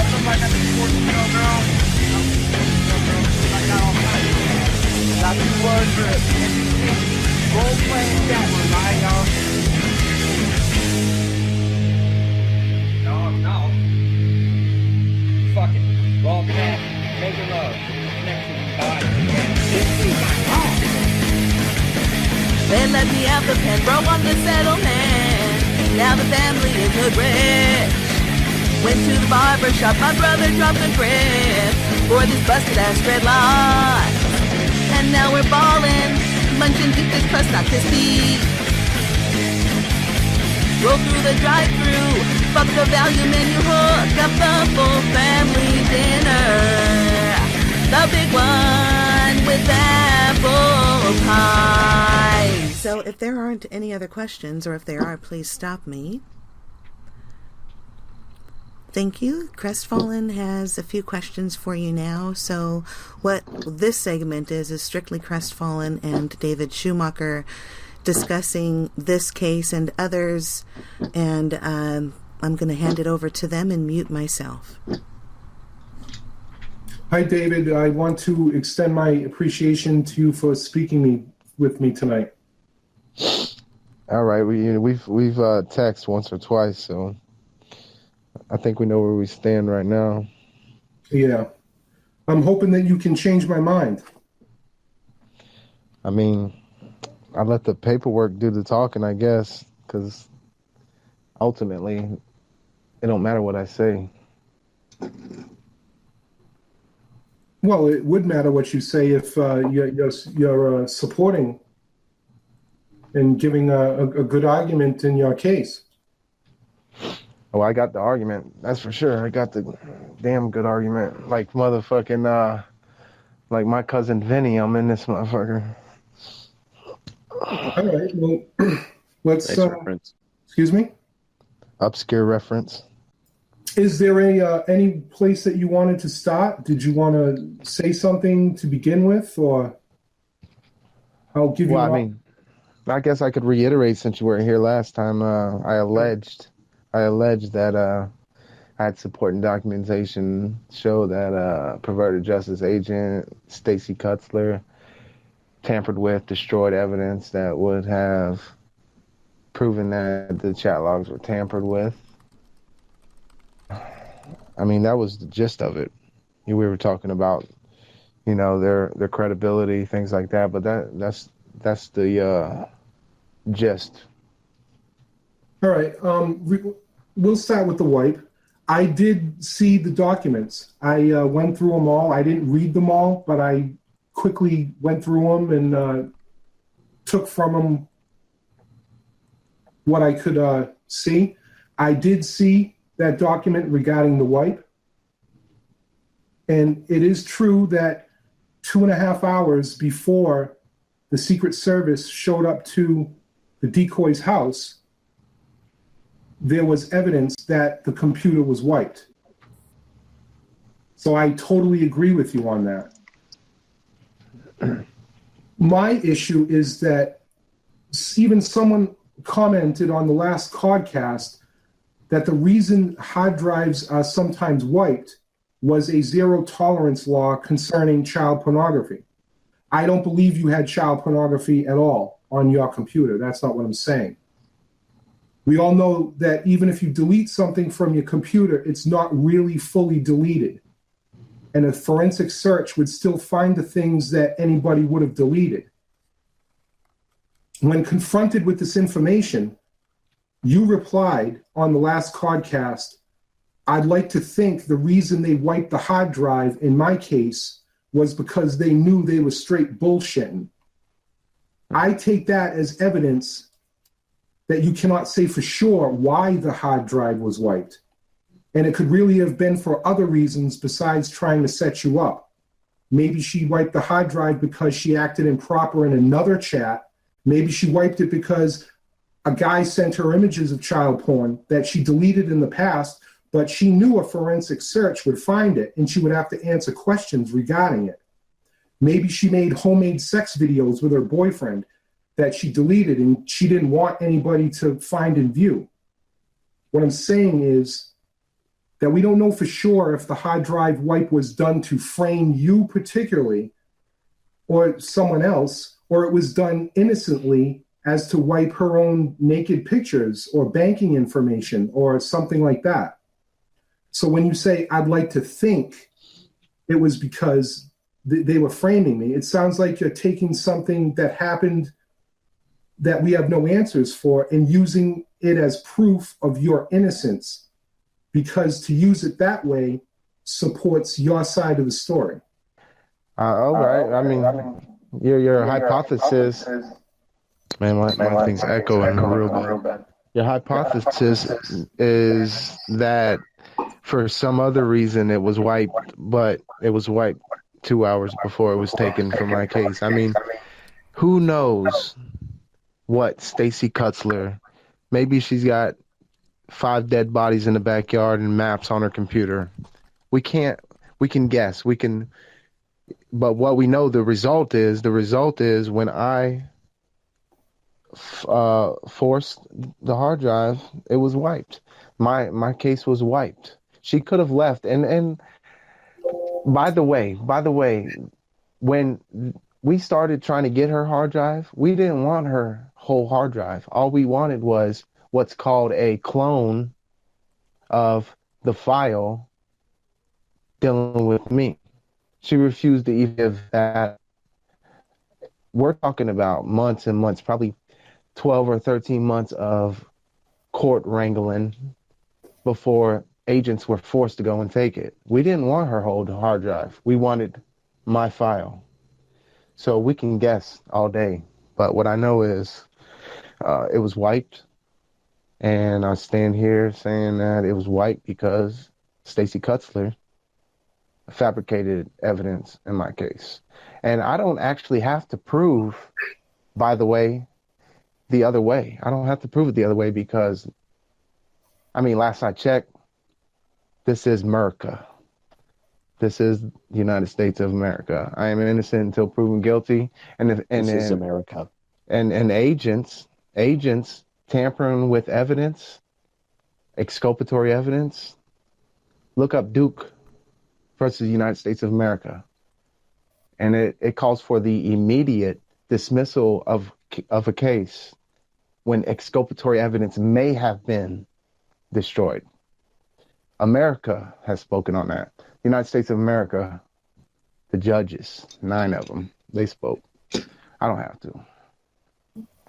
somebody got the 14-year-old girl. I got all kinds of things. Got 2 words for it. Role-playing chat room, alright, y'all? No. Fuck it. Roll chat. Making love. Connection. Body. They let me out the pen, bro, I'm the settlement. Now the family is hood rich. Went to the barber shop, my brother dropped the grip for this busted ass dreadlock. And now we're ballin', munching deep this crust, not crispy. Roll through the drive-thru, fuck the value menu, hook up the full family dinner. The big one with apple pie. So if there aren't any other questions, or if there are, please stop me. Thank you. Crestfallen has a few questions for you now. So what this segment is strictly Crestfallen and David Schumacher discussing this case and others, and I'm going to hand it over to them and mute myself. Hi, David. I want to extend my appreciation to you for speaking with me tonight. All right, we've texted once or twice, so I think we know where we stand right now. Yeah, I'm hoping that you can change my mind. I mean, I let the paperwork do the talking, I guess, because ultimately, it don't matter what I say. Well, it would matter what you say if you're supporting and giving a good argument in your case. Oh, I got the argument. That's for sure. I got the damn good argument. Like motherfucking, like my cousin Vinny, I'm in this motherfucker. All right. Well, let's. Excuse me. Obscure reference. Is there any place that you wanted to start? Did you want to say something to begin with, or I'll give you? Well, I mean, I guess I could reiterate since you weren't here last time. I alleged that I had supporting documentation show that perverted justice agent Stacy Kutzler tampered with, destroyed evidence that would have proven that the chat logs were tampered with. I mean, that was the gist of it. We were talking about, their credibility, things like that. But that's the gist. All right. We'll start with the wipe. I did see the documents. I went through them all. I didn't read them all, but I quickly went through them and took from them what I could see. I did see that document regarding the wipe. And it is true that 2.5 hours before the Secret Service showed up to the decoy's house, there was evidence that the computer was wiped. So I totally agree with you on that. My issue is that even someone commented on the last podcast that the reason hard drives are sometimes wiped was a zero tolerance law concerning child pornography. I don't believe you had child pornography at all on your computer. That's not what I'm saying. We all know that even if you delete something from your computer, it's not really fully deleted. And a forensic search would still find the things that anybody would have deleted. When confronted with this information, you replied on the last podcast, I'd like to think the reason they wiped the hard drive in my case was because they knew they were straight bullshitting. I take that as evidence that you cannot say for sure why the hard drive was wiped. And it could really have been for other reasons besides trying to set you up. Maybe she wiped the hard drive because she acted improper in another chat. Maybe she wiped it because a guy sent her images of child porn that she deleted in the past, but she knew a forensic search would find it and she would have to answer questions regarding it. Maybe she made homemade sex videos with her boyfriend that she deleted and she didn't want anybody to find and view. What I'm saying is that we don't know for sure if the hard drive wipe was done to frame you particularly or someone else, or it was done innocently as to wipe her own naked pictures or banking information or something like that. So when you say, I'd like to think it was because they were framing me, it sounds like you're taking something that happened that we have no answers for and using it as proof of your innocence, because to use it that way supports your side of the story. All right. I mean, your hypothesis, man, my thing's echoing real bad. Your hypothesis is that for some other reason it was wiped, but it was wiped 2 hours before it was taken from my case. I mean, who knows what Stacy Kutzler, maybe she's got 5 dead bodies in the backyard and maps on her computer. We can guess. But what we know the result is when I forced the hard drive, it was wiped. My case was wiped. She could have left. And by the way, when we started trying to get her hard drive, we didn't want her whole hard drive. All we wanted was what's called a clone of the file dealing with me. She refused to even give that. We're talking about months and months, probably 12 or 13 months of court wrangling before agents were forced to go and take it. We didn't want her whole hard drive. We wanted my file. So we can guess all day. But what I know is it was wiped. And I stand here saying that it was wiped because Stacy Kutzler fabricated evidence in my case. And I don't actually have to prove, by the way, the other way. I don't have to prove it the other way because, I mean, last I checked, this is America. This is the United States of America. I am innocent until proven guilty. And this is America. And agents tampering with evidence, exculpatory evidence. Look up Duke versus the United States of America. And it calls for the immediate dismissal of a case when exculpatory evidence may have been destroyed. America has spoken on that. The United States of America, the judges, 9 of them, they spoke. I don't have to.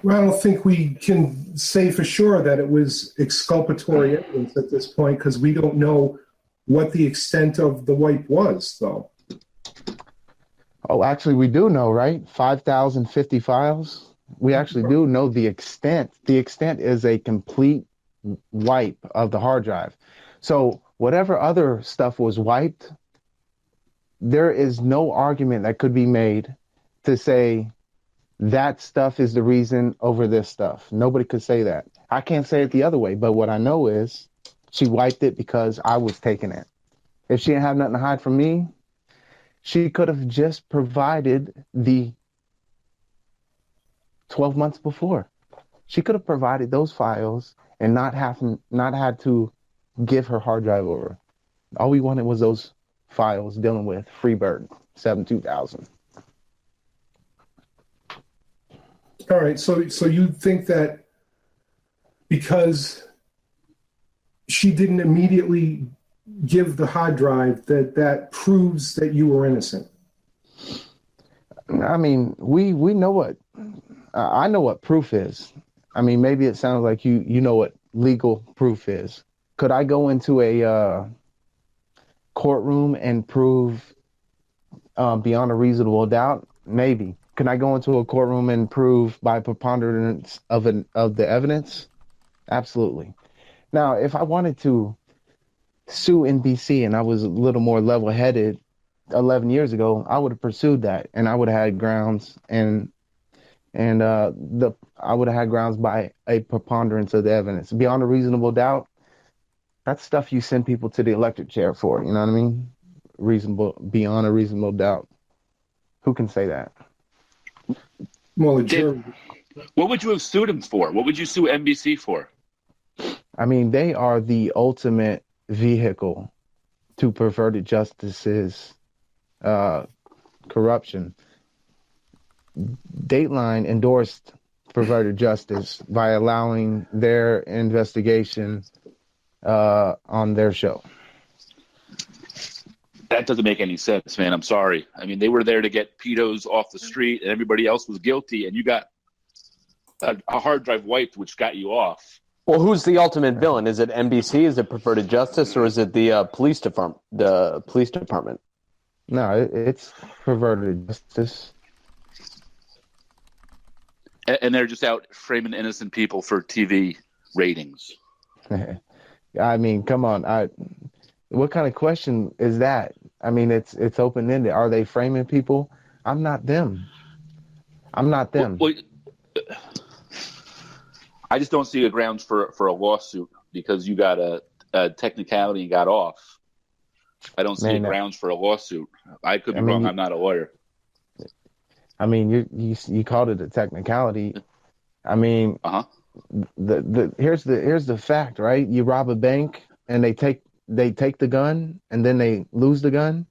Well, I don't think we can say for sure that it was exculpatory evidence at this point because we don't know what the extent of the wipe was, though. Oh, actually, we do know, right? 5,050 files. We actually do know the extent. The extent is a complete wipe of the hard drive. So whatever other stuff was wiped, there is no argument that could be made to say that stuff is the reason over this stuff. Nobody could say that. I can't say it the other way, but what I know is she wiped it because I was taking it. If she didn't have nothing to hide from me, she could have just provided the 12 months before. She could have provided those files and not had to give her hard drive over. All we wanted was those files dealing with Freebird 72000. All right, so you think that because she didn't immediately give the hard drive that proves that you were innocent? I mean, we know what I know what proof is. I mean, maybe it sounds like you know what legal proof is. Could I go into a courtroom and prove beyond a reasonable doubt? Maybe. Can I go into a courtroom and prove by preponderance of the evidence? Absolutely. Now, if I wanted to sue NBC and I was a little more level-headed 11 years ago, I would have pursued that and I would have had grounds I would have had grounds by a preponderance of the evidence. Beyond a reasonable doubt, that's stuff you send people to the electric chair for, you know what I mean? Beyond a reasonable doubt. Who can say that? Well, a jury. What would you have sued him for? What would you sue NBC for? I mean, they are the ultimate vehicle to perverted justice's corruption. Dateline endorsed perverted justice by allowing their investigation on their show. That doesn't make any sense, man. I'm sorry. I mean, they were there to get pedos off the street, and everybody else was guilty, and you got a hard drive wiped, which got you off. Well, who's the ultimate villain? Is it NBC? Is it Perverted Justice, or is it the police department? The police department. No, it's perverted justice. And they're just out framing innocent people for TV ratings. I mean, come on. What kind of question is that? I mean, it's open-ended. Are they framing people? I'm not them. Well, I just don't see a grounds for a lawsuit because you got a technicality and got off. I don't see grounds for a lawsuit. I could be wrong. I'm not a lawyer. I mean, you called it a technicality. I mean, here's the fact, right? You rob a bank and they take the gun and then they lose the gun.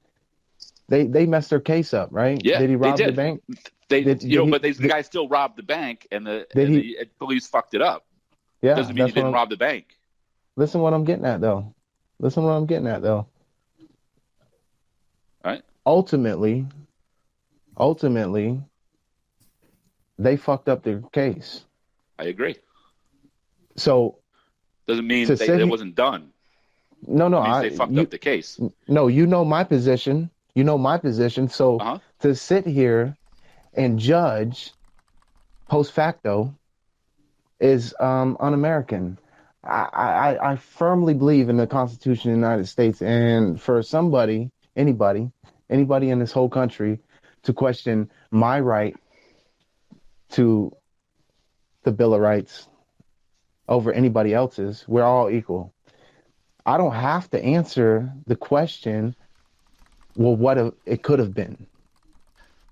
They messed their case up, right? Yeah, did he rob the bank? But the guy still robbed the bank, and the police fucked it up. Yeah, doesn't mean he didn't rob the bank. Listen, what I'm getting at, though. All right. Ultimately, they fucked up their case. I agree. So doesn't mean it wasn't done. No, they fucked up the case. No, you know my position. So to sit here and judge post facto is un-American. I firmly believe in the Constitution of the United States, and for anybody in this whole country to question my right to the Bill of Rights over anybody else's, we're all equal. I don't have to answer the question, well, what it could have been.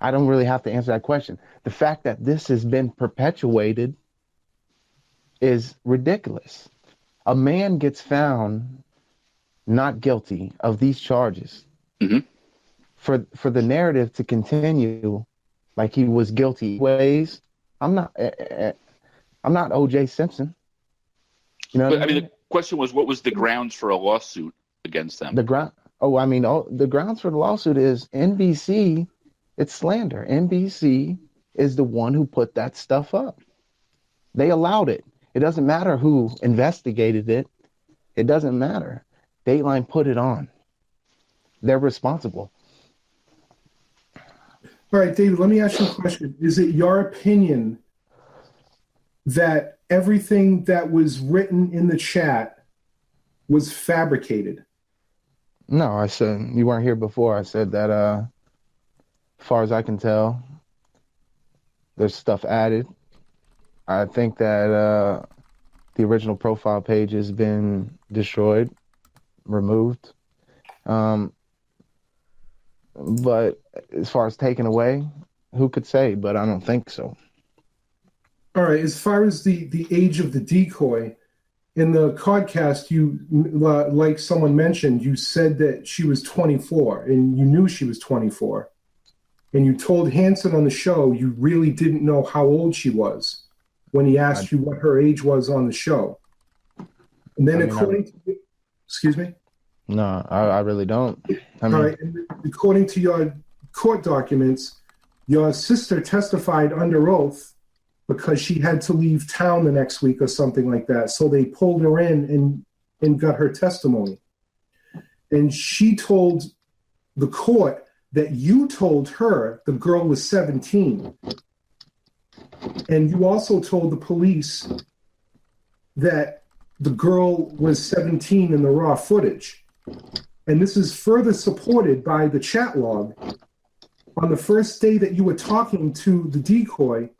I don't really have to answer that question. The fact that this has been perpetuated is ridiculous. A man gets found not guilty of these charges. Mm-hmm. For the narrative to continue like he was guilty ways, I'm not O.J. Simpson. You know what I mean? The question was, what was the grounds for a lawsuit against them? The grounds for the lawsuit is NBC. It's slander. NBC is the one who put that stuff up. They allowed it. It doesn't matter who investigated it. It doesn't matter. Dateline put it on. They're responsible. All right, David, let me ask you a question. Is it your opinion that everything that was written in the chat was fabricated? No, I said, you weren't here before. I said that as far as I can tell, there's stuff added. I think that the original profile page has been destroyed, removed. But as far as taken away, who could say? But I don't think so. All right. As far as the age of the decoy, in the podcast, you, like someone mentioned, you said that she was 24 and you knew she was 24. And you told Hanson on the show you really didn't know how old she was when he asked you what her age was on the show. And then excuse me? No, I really don't. All right. And according to your court documents, your sister testified under oath because she had to leave town the next week or something like that. So they pulled her in and got her testimony. And she told the court that you told her the girl was 17. And you also told the police that the girl was 17 in the raw footage. And this is further supported by the chat log. On the first day that you were talking to the decoy,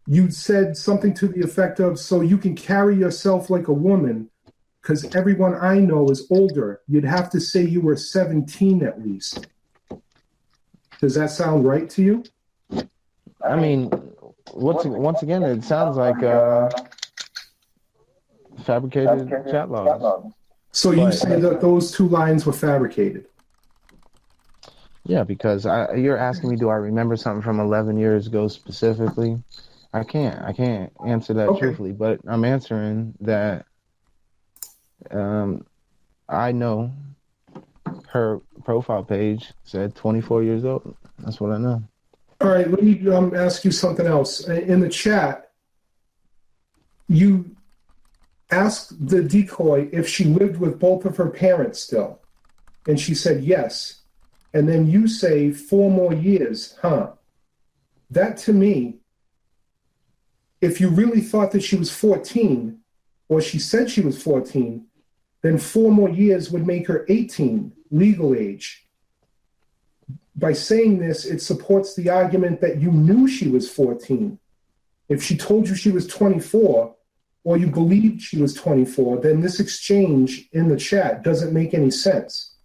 you said something to the effect of, so you can carry yourself like a woman, because everyone I know is older. You'd have to say you were 17 at least. Does that sound right to you? I mean, once again, it sounds like fabricated chat logs. So you say that those two lines were fabricated? Yeah, because you're asking me, do I remember something from 11 years ago specifically? I can't answer that truthfully, but I'm answering that I know her profile page said 24 years old. That's what I know. All right, let me ask you something else. In the chat, you asked the decoy if she lived with both of her parents still, and she said yes. And then you say 4 more years, huh? That to me, if you really thought that she was 14, or she said she was 14, then 4 more years would make her 18, legal age. By saying this, it supports the argument that you knew she was 14. If she told you she was 24, or you believed she was 24, then this exchange in the chat doesn't make any sense.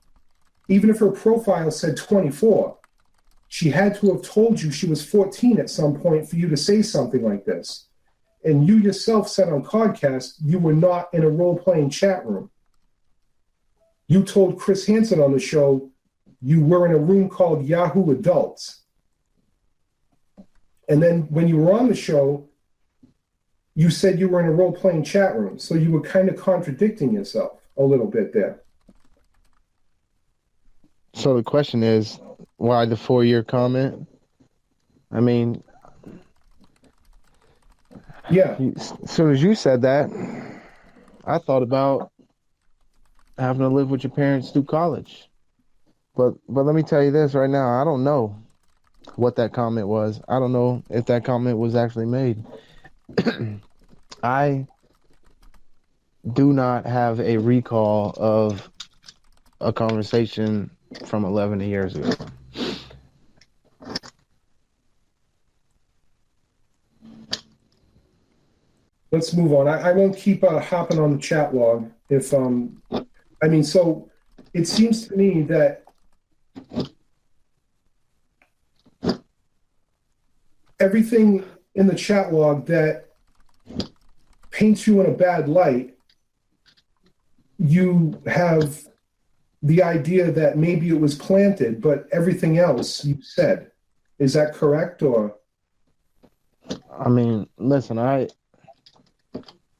Even if her profile said 24, she had to have told you she was 14 at some point for you to say something like this. And you yourself said on Codcast you were not in a role-playing chat room. You told Chris Hansen on the show you were in a room called Yahoo Adults. And then when you were on the show, you said you were in a role-playing chat room. So you were kind of contradicting yourself a little bit there. So the question is, why the 4-year comment? I mean, yeah. As soon as you said that, I thought about having to live with your parents through college. But let me tell you this right now, I don't know what that comment was. I don't know if that comment was actually made. I do not have a recall of a conversation from 11 years ago. Let's move on. I won't keep hopping on the chat log. So it seems to me that everything in the chat log that paints you in a bad light, you have the idea that maybe it was planted, but everything else you said. Is that correct? Or? I mean, listen,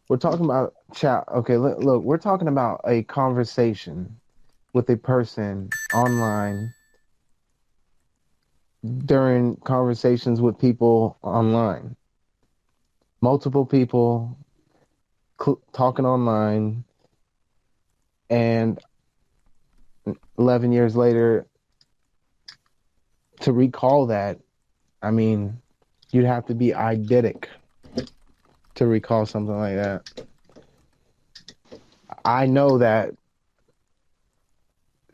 we're talking about chat. Okay, look, we're talking about a conversation with a person online during conversations with people online. Multiple people talking online, and 11 years later, to recall that, I mean, you'd have to be eidetic to recall something like that. I know that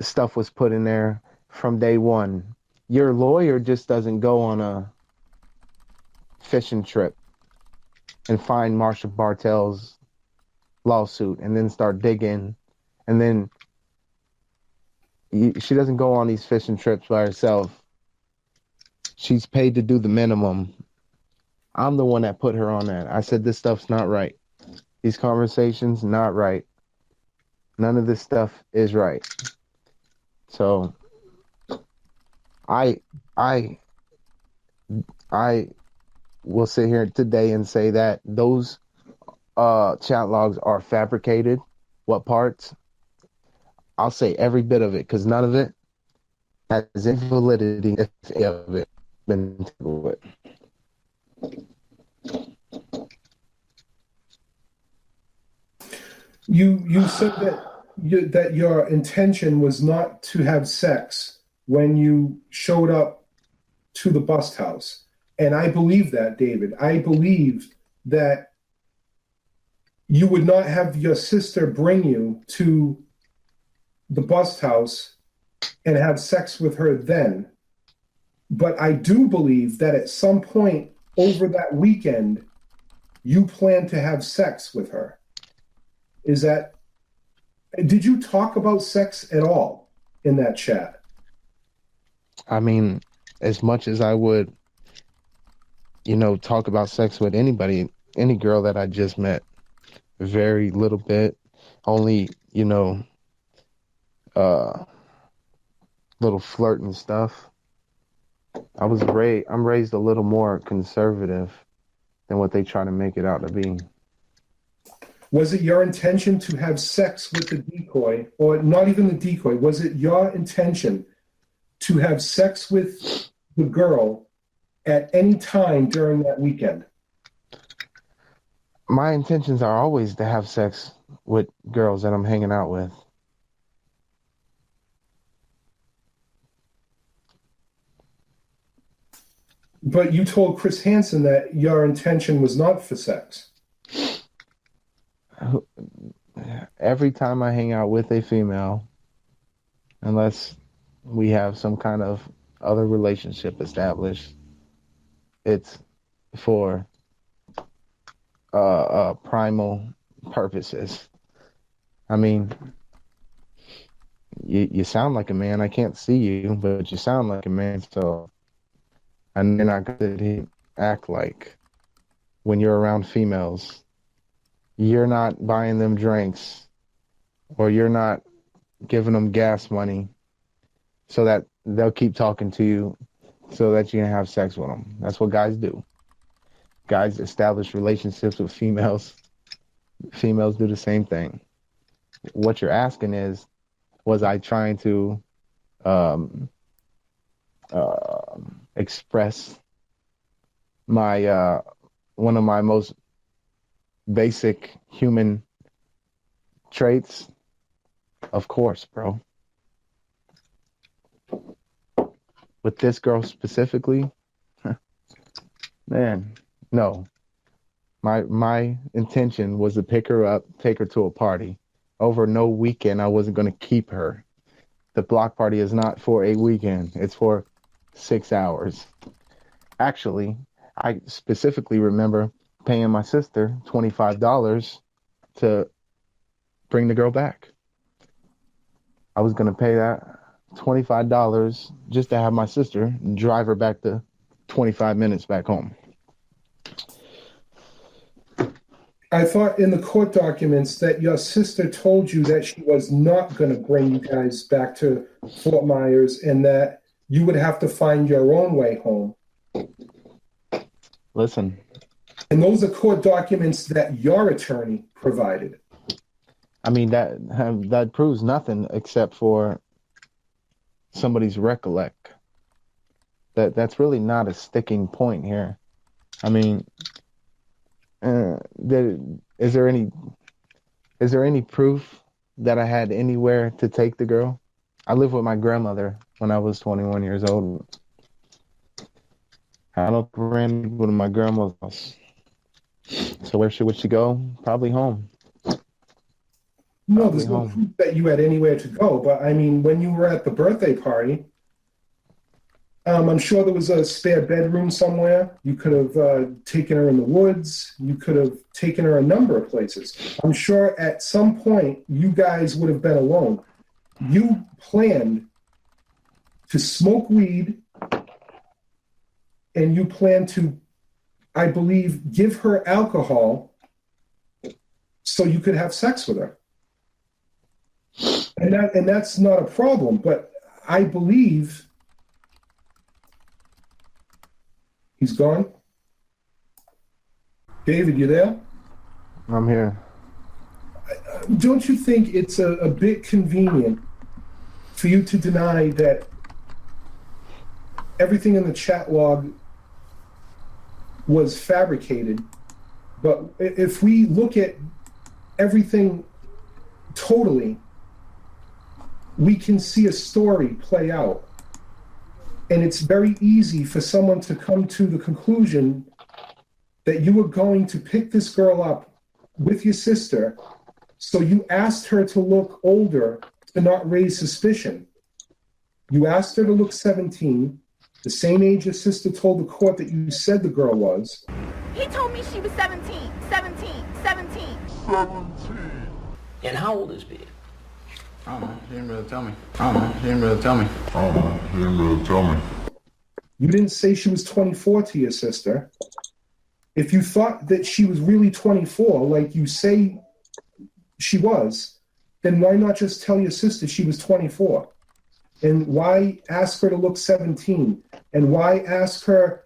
stuff was put in there from day one. Your lawyer just doesn't go on a fishing trip and find Marsha Bartel's lawsuit and then start digging. And then she doesn't go on these fishing trips by herself. She's paid to do the minimum. I'm the one that put her on that. I said, this stuff's not right. These conversations, not right. None of this stuff is right. So I will sit here today and say that those chat logs are fabricated. What parts? I'll say every bit of it, because none of it has any validity if any of it been to it. You said that your intention was not to have sex when you showed up to the bust house. And I believe that, David. I believe that you would not have your sister bring you to the bust house and have sex with her then. But I do believe that at some point over that weekend, you plan to have sex with her. Did you talk about sex at all in that chat? I mean, as much as I would, talk about sex with anybody, any girl that I just met, very little bit, only, little flirt and stuff. I'm raised a little more conservative than what they try to make it out to be. Was it your intention to have sex with the decoy, or not even the decoy? Was it your intention to have sex with the girl at any time during that weekend? My intentions are always to have sex with girls that I'm hanging out with. But you told Chris Hansen that your intention was not for sex. Every time I hang out with a female, unless we have some kind of other relationship established, it's for primal purposes. I mean, you sound like a man. I can't see you, but you sound like a man, so and you're not going to act like when you're around females, you're not buying them drinks or you're not giving them gas money so that they'll keep talking to you so that you can have sex with them. That's what guys do. Guys establish relationships with females. Females do the same thing. What you're asking is, was I trying to express my one of my most basic human traits? Of course, bro. With this girl specifically, man, no. My intention was to pick her up, take her to a party. Over no weekend, I wasn't going to keep her. The block party is not for a weekend. It's for 6 hours. Actually, I specifically remember paying my sister $25 to bring the girl back. I was going to pay that $25 just to have my sister drive her back to 25 minutes back home. I thought in the court documents that your sister told you that she was not going to bring you guys back to Fort Myers and that you would have to find your own way home. Listen. And those are court documents that your attorney provided. I mean, that proves nothing except for somebody's recollect. That's really not a sticking point here. I mean, is there any proof that I had anywhere to take the girl? I lived with my grandmother when I was 21 years old. I don't ran with my grandma's house. So where would she go? Probably home. No, there's no proof that you had anywhere to go. But I mean, when you were at the birthday party, I'm sure there was a spare bedroom somewhere. You could have taken her in the woods. You could have taken her a number of places. I'm sure at some point you guys would have been alone. You planned to smoke weed and you planned to, I believe, give her alcohol so you could have sex with her. And that's not a problem, but I believe he's gone. David, you there? I'm here. Don't you think it's a bit convenient for you to deny that everything in the chat log was fabricated? But if we look at everything totally, we can see a story play out. And it's very easy for someone to come to the conclusion that you were going to pick this girl up with your sister, so you asked her to look older to not raise suspicion. You asked her to look 17, the same age your sister told the court that you said the girl was. He told me she was 17. And how old is B? I don't know. He didn't really tell me. You didn't say she was 24 to your sister. If you thought that she was really 24, like you say she was, then why not just tell your sister she was 24? And why ask her to look 17? And why ask her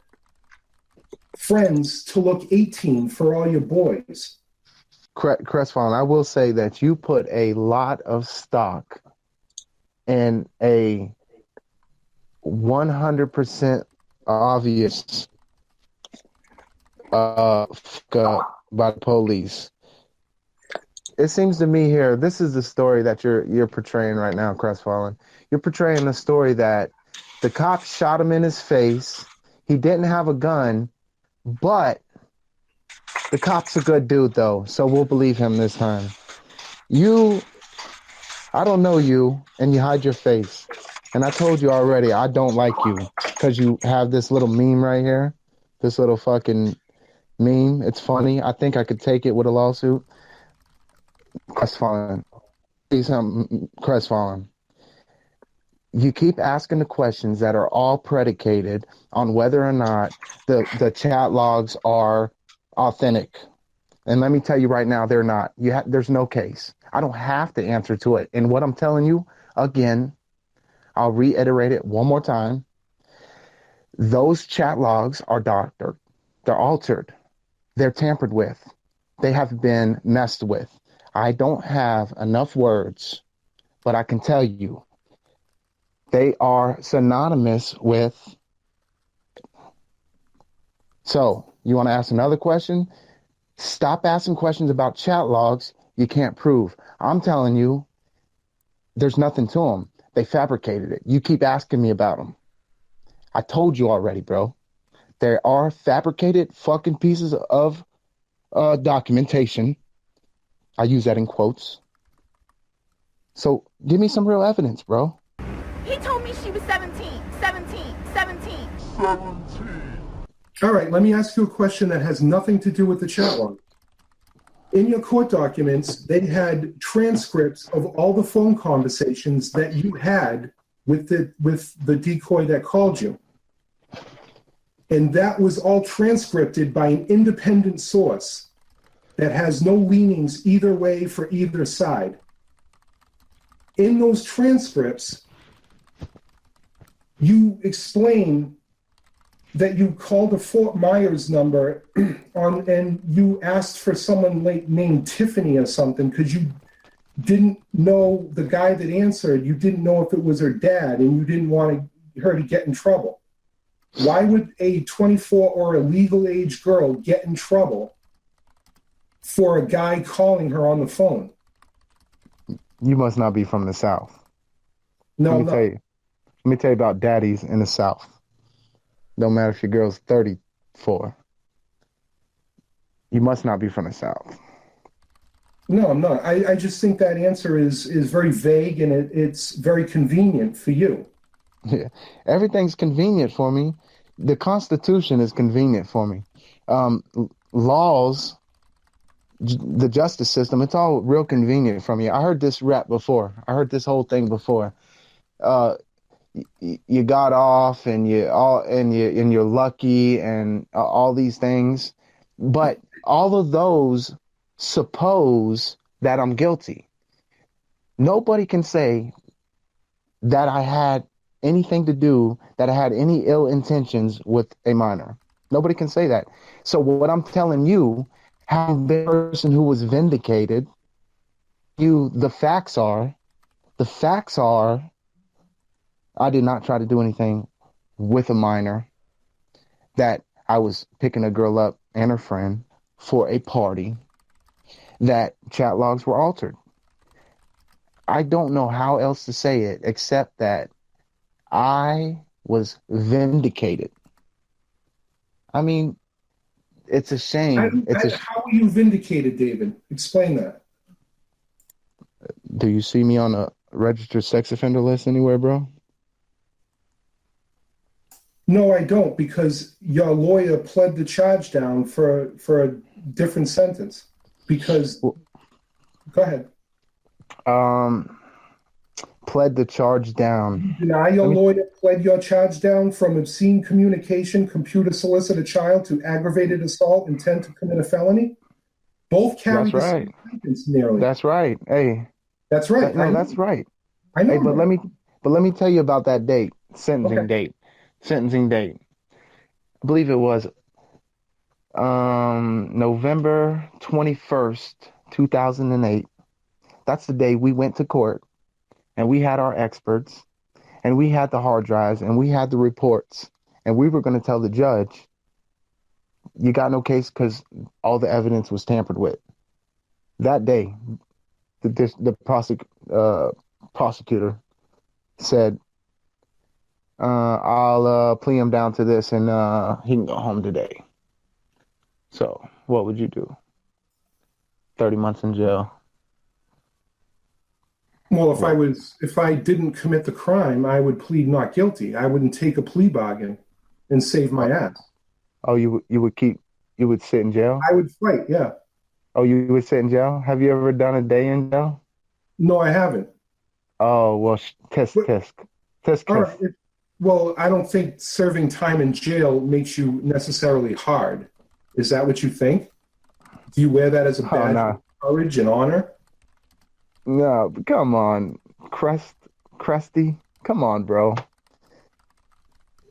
friends to look 18 for all your boys? Crestfallen, I will say that you put a lot of stock in a 100% obvious fuck up by the police. It seems to me here, this is the story that you're portraying right now, Crestfallen. You're portraying the story that the cop shot him in his face. He didn't have a gun, but the cop's a good dude, though, so we'll believe him this time. I don't know you, and you hide your face. And I told you already, I don't like you because you have this little meme right here, this little fucking meme. It's funny. I think I could take it with a lawsuit. Crestfallen. Crestfallen. You keep asking the questions that are all predicated on whether or not the chat logs are authentic. And let me tell you right now, they're not. There's no case. I don't have to answer to it. And what I'm telling you, again, I'll reiterate it one more time. Those chat logs are doctored. They're altered. They're tampered with. They have been messed with. I don't have enough words, but I can tell you they are synonymous with. So, you want to ask another question? Stop asking questions about chat logs you can't prove. I'm telling you, there's nothing to them. They fabricated it. You keep asking me about them. I told you already, bro. There are fabricated fucking pieces of documentation. I use that in quotes. So give me some real evidence, bro. He told me she was 17. All right, let me ask you a question that has nothing to do with the chat log. In your court documents, they had transcripts of all the phone conversations that you had with the decoy that called you. And that was all transcripted by an independent source that has no leanings either way for either side. In those transcripts, you explain that you called a Fort Myers number and you asked for someone named Tiffany or something because you didn't know the guy that answered. You didn't know if it was her dad and you didn't want her to get in trouble. Why would a 24 or a legal age girl get in trouble for a guy calling her on the phone? You must not be from the South. No, Let me tell you about daddies in the South. No matter if your girl's 34. You must not be from the South. No, I'm not. I just think that answer is very vague and it's very convenient for you. Yeah, everything's convenient for me. The Constitution is convenient for me. Laws, the justice system, it's all real convenient for me. I heard this rap before. I heard this whole thing before. You got off and you're lucky and all these things, but all of those suppose that I'm guilty. Nobody can say that I had anything to do, that I had any ill intentions with a minor. Nobody can say that. So what I'm telling you, how the person who was vindicated, the facts are, I did not try to do anything with a minor, that I was picking a girl up and her friend for a party, that chat logs were altered. I don't know how else to say it except that I was vindicated. I mean, it's a shame. How were you vindicated, David? Explain that. Do you see me on a registered sex offender list anywhere, bro? No, I don't, because your lawyer pled the charge down for a different sentence. Because, go ahead. Pled the charge down. You deny your lawyer pled your charge down from obscene communication, computer solicit a child, to aggravated assault, intent to commit a felony? Both carry the same sentence nearly. That's right. Hey, That's right. No, that's right. I know. Hey, but let me tell you about that date, Okay. sentencing date. I believe it was November 21st, 2008. That's the day we went to court and we had our experts and we had the hard drives and we had the reports and we were going to tell the judge, you got no case because all the evidence was tampered with. That day, the prosecutor said, I'll plea him down to this and he can go home today. So what would you do? 30 months in jail. Well, if I didn't commit the crime, I would plead not guilty. I wouldn't take a plea bargain and save my ass. Oh, you would sit in jail? I would fight, yeah. Oh, you would sit in jail? Have you ever done a day in jail? No, I haven't. Oh, well, tisk. All right. Well, I don't think serving time in jail makes you necessarily hard. Is that what you think? Do you wear that as a badge of courage and honor? No, come on, Cresty. Come on, bro.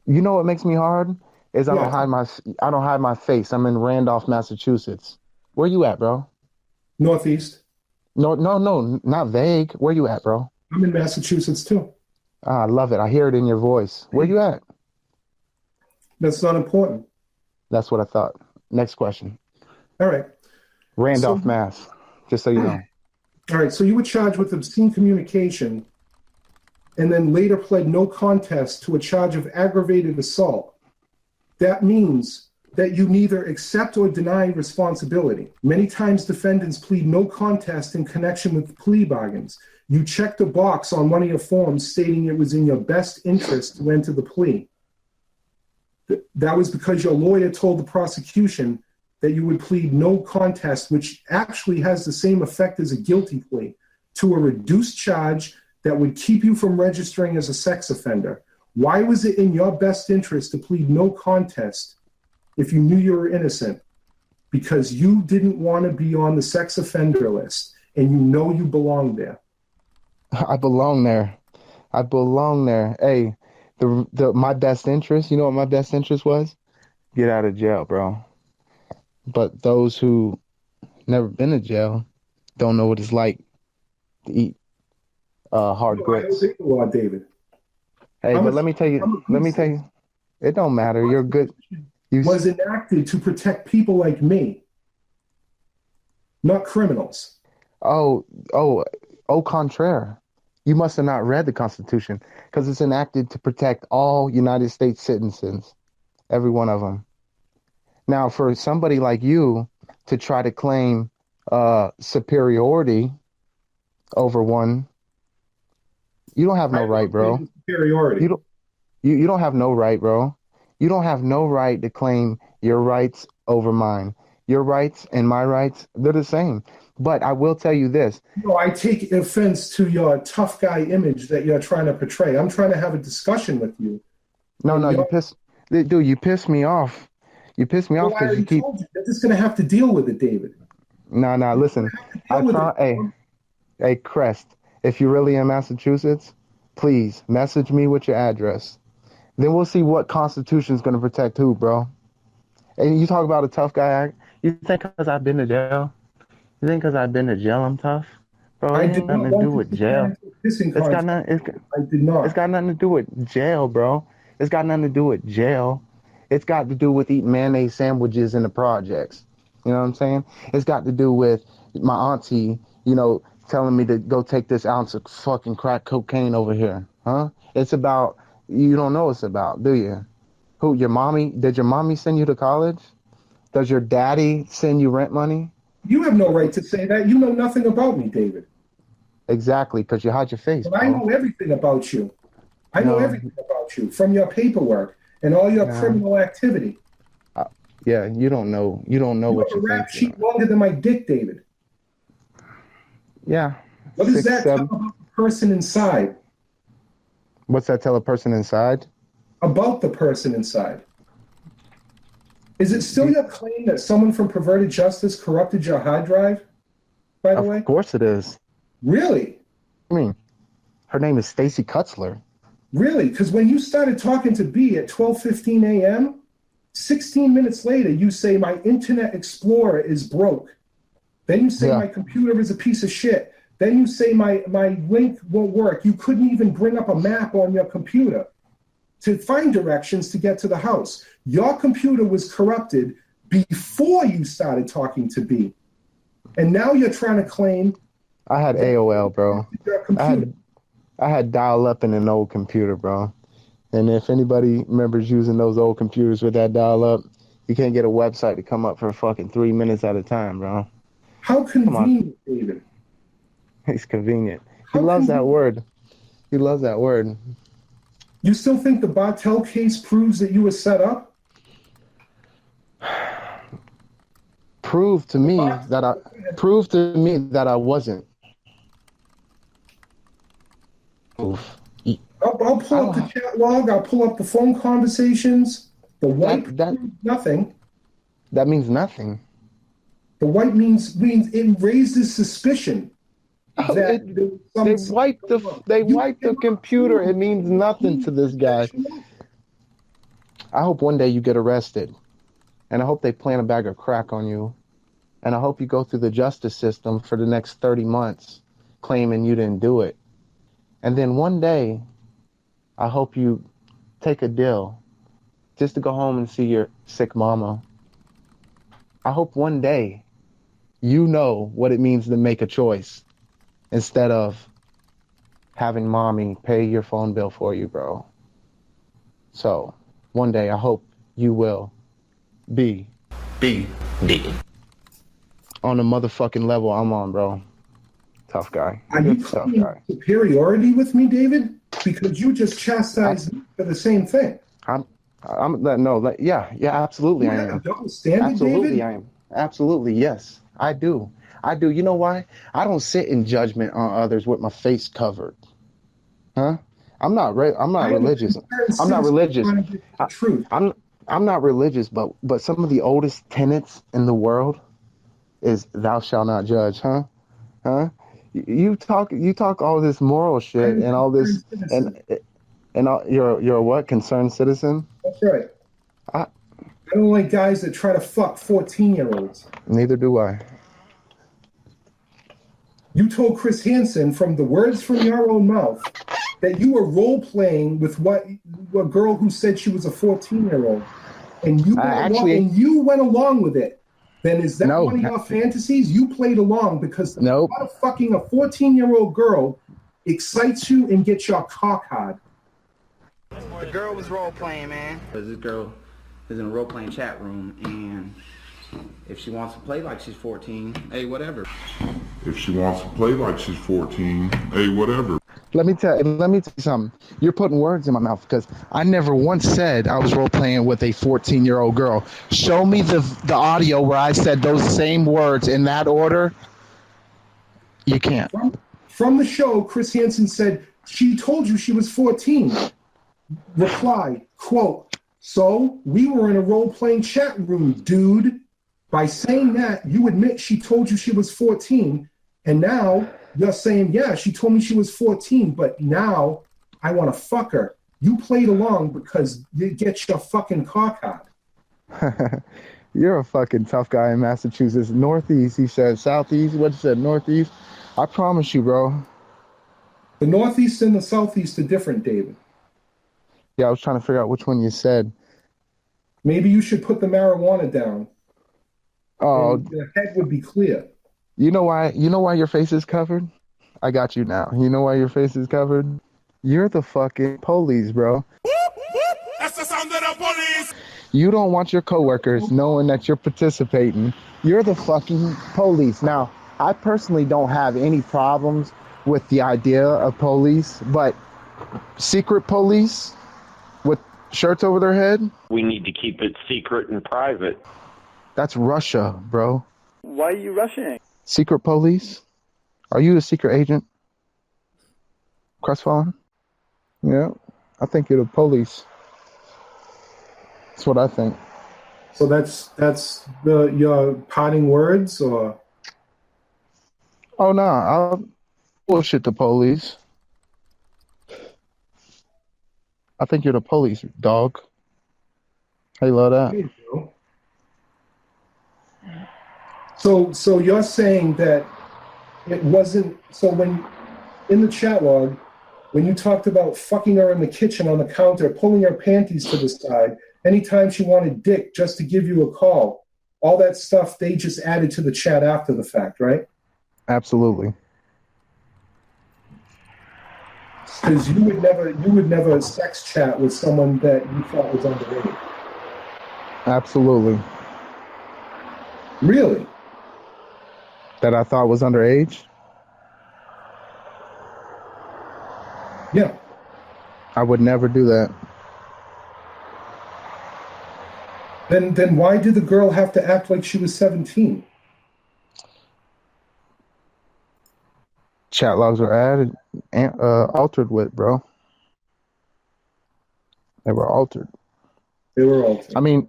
You know what makes me hard is I don't hide my face. I'm in Randolph, Massachusetts. Where you at, bro? Northeast. No, not vague. Where you at, bro? I'm in Massachusetts too. I love it. I hear it in your voice. Where you at? That's not important. That's what I thought. Next question. All right. Randolph, Mass. Just so you know. All right. So you were charged with obscene communication and then later pled no contest to a charge of aggravated assault. That means that you neither accept or deny responsibility. Many times defendants plead no contest in connection with plea bargains. You checked a box on one of your forms stating it was in your best interest to enter the plea. That was because your lawyer told the prosecution that you would plead no contest, which actually has the same effect as a guilty plea, to a reduced charge that would keep you from registering as a sex offender. Why was it in your best interest to plead no contest if you knew you were innocent? Because you didn't want to be on the sex offender list, and you know you belong there. I belong there. Hey, my best interest, you know what my best interest was? Get out of jail, bro. But those who never been to jail don't know what it's like to eat hard grits. I don't think the law, David. Hey, but let me tell you, it don't matter. You're good. Was enacted to protect people like me, not criminals. Au contraire. You must have not read the Constitution because it's enacted to protect all United States citizens, every one of them. Now, for somebody like you to try to claim superiority over one, you don't have no right, bro. Superiority. You don't have no right, bro. You don't have no right to claim your rights over mine. Your rights and my rights, they're the same. But I will tell you this. No, I take offense to your tough guy image that you're trying to portray. I'm trying to have a discussion with you. No, you piss me off. You piss me off because you keep. You're just going to have to deal with it, David. No, listen. Hey, Crest, if you're really in Massachusetts, please message me with your address. Then we'll see what Constitution is going to protect who, bro. And you talk about a tough guy. You think because I've been to jail? You think because I've been to jail I'm tough? Bro, it ain't nothing to do with jail. It's got nothing to do with jail, bro. It's got nothing to do with jail. It's got to do with eating mayonnaise sandwiches in the projects. You know what I'm saying? It's got to do with my auntie, telling me to go take this ounce of fucking crack cocaine over here. Huh? It's about, you don't know what it's about, do you? Who, your mommy? Did your mommy send you to college? Does your daddy send you rent money? You have no right to say that. You know nothing about me, David. Exactly, because you hide your face. But I know everything about you. I know everything about you from your paperwork and all your criminal activity. Yeah, you don't know. You don't know what you think. You have a rap sheet longer than my dick, David. Yeah. What does that tell about the person inside? What's that tell a person inside? About the person inside. Is it still your claim that someone from Perverted Justice corrupted your hard drive, by the way? Of course it is. Really? I mean, her name is Stacy Kutzler. Really? Because when you started talking to B at 12:15 a.m., 16 minutes later, you say my Internet Explorer is broke. Then you say my computer is a piece of shit. Then you say my link won't work. You couldn't even bring up a map on your computer to find directions to get to the house. Your computer was corrupted before you started talking to B. And now you're trying to claim... I had AOL, bro. I had dial-up in an old computer, bro. And if anybody remembers using those old computers with that dial-up, you can't get a website to come up for fucking 3 minutes at a time, bro. How convenient, David. He's convenient. He loves that word. He loves that word. You still think the Bartell case proves that you were set up? Prove to me that I wasn't. Oof. I'll pull up the chat log. I'll pull up the phone conversations. The white proves nothing. That means nothing. The white means it raises suspicion. They wiped the computer. It means nothing to this guy. I hope one day you get arrested, and I hope they plant a bag of crack on you, and I hope you go through the justice system for the next 30 months claiming you didn't do it. And then one day, I hope you take a deal just to go home and see your sick mama. I hope one day you know what it means to make a choice instead of having mommy pay your phone bill for you, bro. So one day I hope you will be on the motherfucking level I'm on, bro. Tough guy. Are you claiming superiority with me, David? Because you just chastised me for the same thing. Yeah, absolutely I am. Double standard, Absolutely David? I am. Absolutely, yes. I do. You know why? I don't sit in judgment on others with my face covered. Huh? I'm not religious. I'm not religious. I'm not religious, but some of the oldest tenets in the world is thou shalt not judge, huh? Huh? You talk all this moral shit and all this and all, you're a what? Concerned citizen? That's right. I don't like guys that try to fuck 14-year-olds. Neither do I. You told Chris Hansen from the words from your own mouth that you were role-playing with a girl who said she was a 14-year-old, and you went along with it. Then is that one of your fantasies? You played along because the thought of fucking a 14-year-old girl excites you and gets your cock hard. The girl was role-playing, man. This girl is in a role-playing chat room, and if she wants to play like she's 14, hey, whatever. If she wants to play like she's 14, hey, whatever. Let me tell you something. You're putting words in my mouth because I never once said I was role-playing with a 14-year-old girl. Show me the audio where I said those same words in that order. You can't. From the show, Chris Hansen said, she told you she was 14. Reply, quote, so we were in a role-playing chat room, dude. By saying that, you admit she told you she was 14, and now you're saying, yeah, she told me she was 14, but now I want to fuck her. You played along because you get your fucking cock hard. You're a fucking tough guy in Massachusetts. Northeast, he said. Southeast, what you said, Northeast? I promise you, bro. The Northeast and the Southeast are different, David. Yeah, I was trying to figure out which one you said. Maybe you should put the marijuana down. Oh, the head would be clear. You know why your face is covered? I got you now. You know why your face is covered? You're the fucking police, bro. That's the sound of the police. You don't want your coworkers knowing that you're participating. You're the fucking police. Now, I personally don't have any problems with the idea of police, but secret police with shirts over their head? We need to keep it secret and private. That's Russia, bro. Why are you rushing? Secret police? Are you a secret agent? Crestfallen? Yeah, I think you're the police. That's what I think. So that's your parting words, or? Oh no, Bullshit the police. I think you're the police, dog. How you love that? There you go. So you're saying that it wasn't, so when in the chat log, when you talked about fucking her in the kitchen on the counter, pulling her panties to the side, anytime she wanted dick just to give you a call, all that stuff they just added to the chat after the fact, right? Absolutely. Because you would never sex chat with someone that you thought was underage. Absolutely. Really? That I thought was underage? Yeah. I would never do that. Then why did the girl have to act like she was 17? Chat logs were added and altered with, bro. They were altered. They were altered. I mean,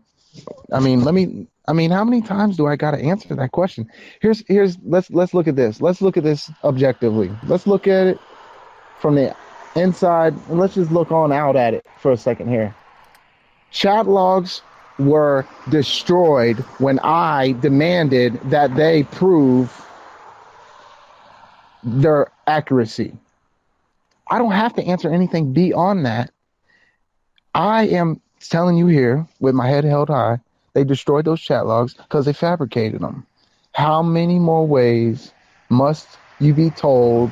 how many times do I gotta answer that question? Let's look at this. Let's look at this objectively. Let's look at it from the inside, and let's just look on out at it for a second here. Chat logs were destroyed when I demanded that they prove their accuracy. I don't have to answer anything beyond that. I am telling you here with my head held high, they destroyed those chat logs because they fabricated them. How many more ways must you be told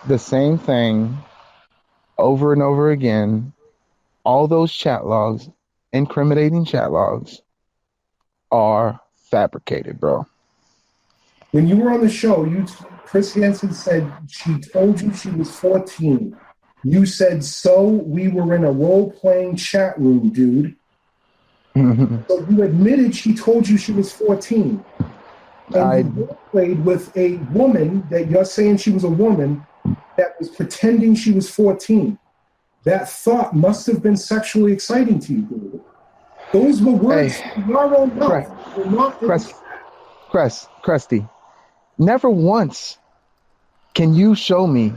the same thing over and over again? All those chat logs, incriminating chat logs, are fabricated, bro. When you were on the show, Chris Hansen said she told you she was 14. You said, so we were in a role-playing chat room, dude. So you admitted she told you she was 14. And you role-played with a woman that you're saying she was a woman that was pretending she was 14. That thought must have been sexually exciting to you, dude. Those were words from your own mouth. Cresty, never once can you show me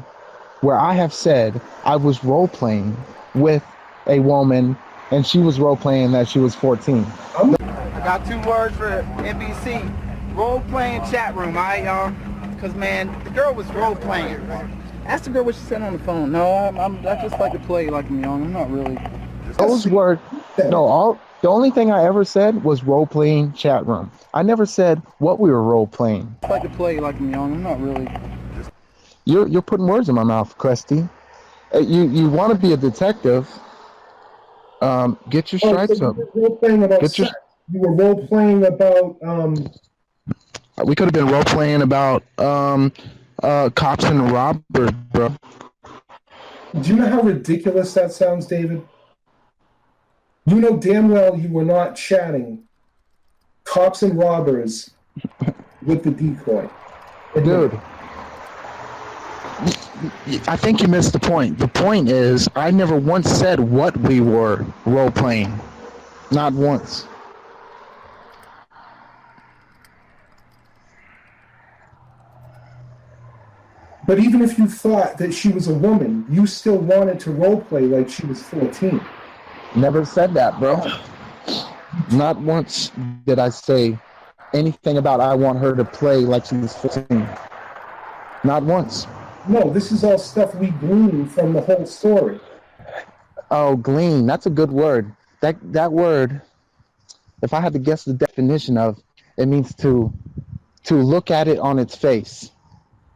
where I have said I was role-playing with a woman and she was role-playing that she was 14. I got 2 words for NBC. Role-playing chat room, all right, y'all? Because, man, the girl was role-playing. Ask the girl what she said on the phone. No, I just like to play like I'm young. I'm not really. Those were the only thing I ever said was role-playing chat room. I never said what we were role-playing. I like to play like I'm young. I'm not really. You're putting words in my mouth, Cresty. You want to be a detective? Get your stripes up. You were role-playing about. We could have been role-playing about cops and robbers, bro. Do you know how ridiculous that sounds, David? You know damn well you were not chatting cops and robbers with the decoy. Dude, I think you missed the point. The point is, I never once said what we were role-playing. Not once. But even if you thought that she was a woman, you still wanted to role-play like she was 14. Never said that, bro. Not once did I say anything about I want her to play like she was 14. Not once. No, this is all stuff we gleaned from the whole story. Oh, glean. That's a good word. That word, if I had to guess the definition of, it means to look at it on its face.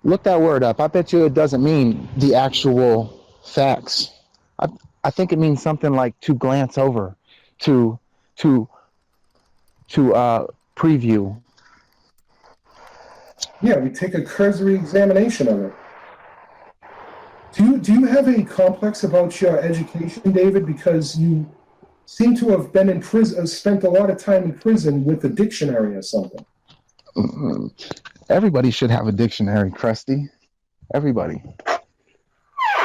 Look that word up. I bet you it doesn't mean the actual facts. I think it means something like to glance over, to preview. Yeah, we take a cursory examination of it. Do you have any complex about your education, David? Because you seem to have been in prison, spent a lot of time in prison with a dictionary or something. Everybody should have a dictionary, Krusty. Everybody.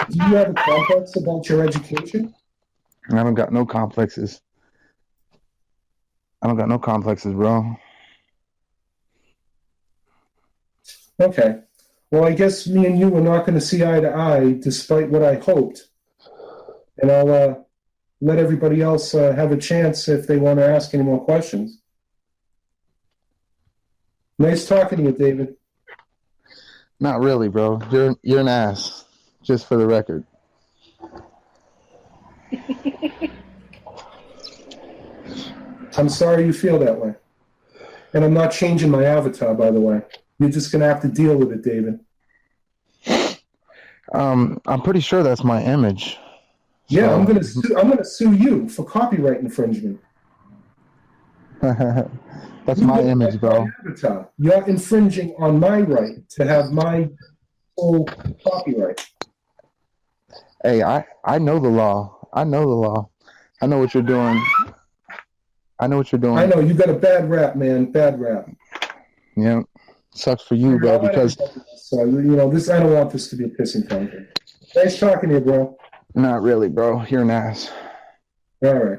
Do you have a complex about your education? I don't got no complexes. Bro. Okay. Well, I guess me and you are not going to see eye to eye, despite what I hoped. And I'll let everybody else have a chance if they want to ask any more questions. Nice talking to you, David. Not really, bro. You're an ass, just for the record. I'm sorry you feel that way. And I'm not changing my avatar, by the way. You're just going to have to deal with it, David. I'm pretty sure that's my image. Yeah, So... I'm gonna sue you for copyright infringement. That's my image, bro. Avatar. You're infringing on my right to have my full copyright. Hey, I know the law. I know the law. I know what you're doing. I know what you're doing. I know you got a bad rap, man. Bad rap. Yeah, sucks for you, bro. Because so this, I don't want this to be a pissing contest. Nice talking to you, bro. Not really, bro. You're an ass. All right.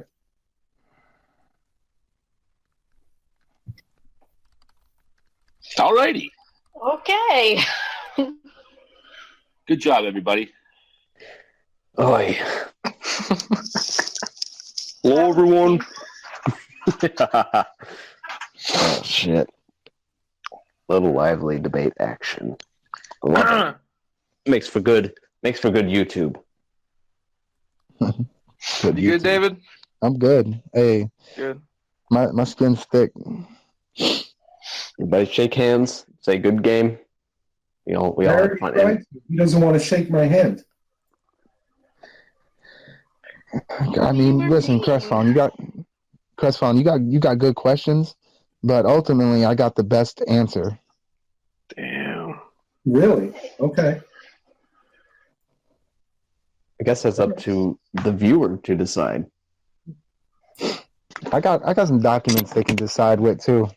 All righty. Okay. Good job, everybody. Oi. Hello, everyone. Oh, shit. Little lively debate action. Love it. Makes for good YouTube. You good, David? I'm good. Hey. Good. My skin's thick. Everybody shake hands. Say good game. We all have fun. He doesn't want to shake my hand. I mean, listen, Crestfallen, you got good questions, but ultimately I got the best answer. Damn. Really? Okay. I guess that's up to the viewer to decide. I got some documents they can decide with too.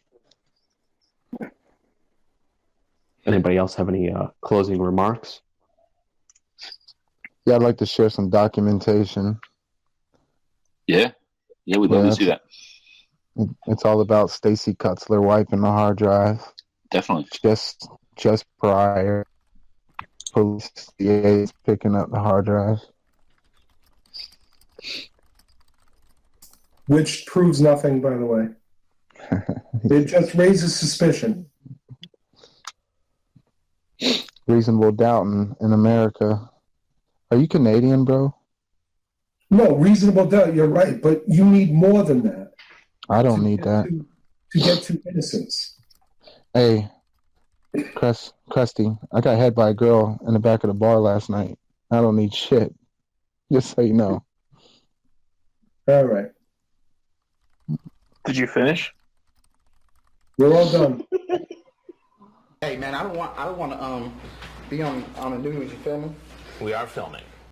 Anybody else have any closing remarks? Yeah, I'd like to share some documentation. Yeah, we'd love to see that. It's all about Stacy Kutzler wiping the hard drive. Definitely. Just prior, police DAs picking up the hard drive. Which proves nothing, by the way. It just raises suspicion. Reasonable doubt in America. Are you Canadian, bro? No, reasonable doubt, you're right, but you need more than that. I don't need that. To get to innocence. Hey, Krusty, I got hit by a girl in the back of the bar last night. I don't need shit. Just so you know. All right. Did you finish? We're all done. Hey man, I don't want to be on the news. You feel me? We are filming.